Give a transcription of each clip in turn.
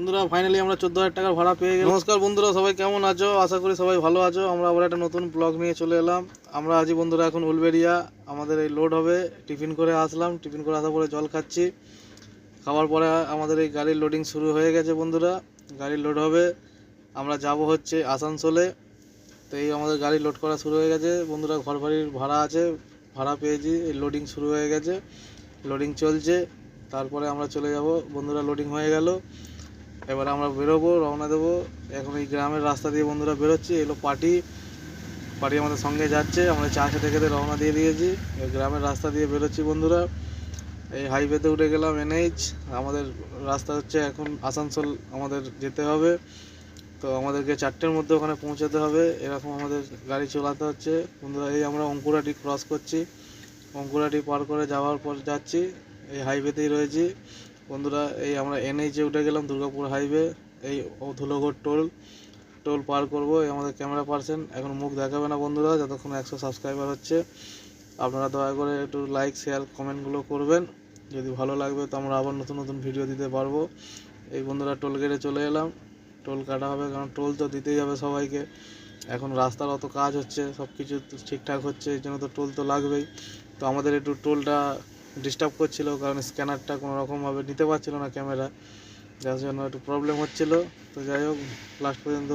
বন্ধুরা ফাইনালি আমরা 14,000 টাকার ভাড়া পেয়ে গেলাম। নমস্কার বন্ধুরা, সবাই কেমন আছো? আশা করি সবাই ভালো আছো। আমরা আবার একটা নতুন ব্লগ নিয়ে চলে এলাম। আমরা আছি বন্ধুরা এখন উলবেড়িয়া। আমাদের এই লোড হবে, টিফিন করে আসলাম। টিফিন করে আসার পরে জল খাচ্ছি। খাওয়ার পরে আমাদের এই গাড়ির লোডিং শুরু হয়ে গেছে বন্ধুরা। গাড়ি লোড হবে, আমরা যাব হচ্ছে আসানসোলে। তো এই আমাদের গাড়ি লোড করা শুরু হয়ে গেছে বন্ধুরা। ঘর বাড়ির ভাড়া আছে, ভাড়া পেয়েছি। এই লোডিং শুরু হয়ে গেছে, লোডিং চলছে। তারপরে আমরা চলে যাব বন্ধুরা। লোডিং হয়ে গেল, এবার আমরা বেরোবো, রওনা দেবো। এখন এই গ্রামের রাস্তা দিয়ে বন্ধুরা বেরোচ্ছি। এলো পার্টি আমাদের সঙ্গে যাচ্ছে। আমরা চা খেতে খেতে রওনা দিয়ে দিয়েছি। এই গ্রামের রাস্তা দিয়ে বেরোচ্ছি বন্ধুরা। এই হাইওয়েতে উঠে গেলাম, NH। আমাদের রাস্তা হচ্ছে এখন আসানসোল আমাদের যেতে হবে। তো আমাদেরকে 4টের মধ্যে ওখানে পৌঁছাতে হবে, এরকম আমাদের গাড়ি চালাতে হচ্ছে বন্ধুরা। এই আমরা অঙ্কুরাটি ক্রস করছি, অঙ্কুরাটি পার করে যাওয়ার পর যাচ্ছি। এই হাইওয়েতেই রয়েছি বন্ধুরা। এই আমরা NH উঠে গেলাম, দুর্গাপুর হাইওয়ে। এই ধুলোঘর টোল পার করব। এই আমাদের ক্যামেরা পার্সন এখন মুখ দেখাবে না বন্ধুরা, যতক্ষণ 100 সাবস্ক্রাইবার হচ্ছে। আপনারা দয়া করে একটু লাইক শেয়ার কমেন্টগুলো করবেন। যদি ভালো লাগবে তো আমরা আবার নতুন নতুন ভিডিও দিতে পারবো। এই বন্ধুরা টোল গেটে চলে এলাম। টোল কাটা হবে, কারণ টোল তো দিতেই হবে সবাইকে। এখন রাস্তার অত কাজ হচ্ছে, সব কিছু ঠিকঠাক হচ্ছে, এই জন্য তো টোল তো লাগবেই। তো আমাদের একটু টোলটা ডিস্টার্ব করছিল, কারণ স্ক্যানারটা কোনো রকমভাবে নিতে পারছিল না ক্যামেরা, যার জন্য একটু প্রবলেম হচ্ছিল। তো যাই হোক, লাস্ট পর্যন্ত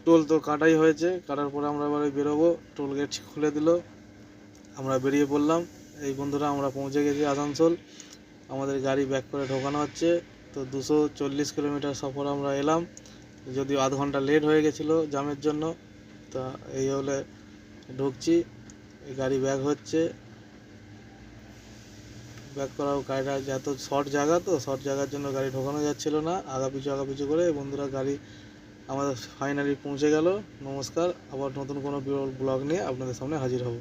টোল তো কাটাই হয়েছে। কাটার পরে আমরা এবারে বেরোবো। টোল গেট খুলে দিল, আমরা বেরিয়ে পড়লাম। এই বন্ধুরা আমরা পৌঁছে গেছি আসানসোল। আমাদের গাড়ি ব্যাক করে ঢোকানো হচ্ছে। তো 240 কিলোমিটার সফর আমরা এলাম, যদিও আধ ঘন্টা লেট হয়ে গেছিলো জ্যামের জন্য। তা এই হলে ঢুকছি, এই গাড়ি ব্যাক হচ্ছে। ব্যাক করাও গাড়িটা এত শর্ট জায়গা, তো শর্ট জায়গার জন্য গাড়ি ঢোকানো যাচ্ছিল না। আগা পিছু করে বন্ধুরা গাড়ি আমাদের ফাইনালি পৌঁছে গেল। নমস্কার, আবার নতুন কোনো ব্লগ নিয়ে আপনাদের সামনে হাজির হব।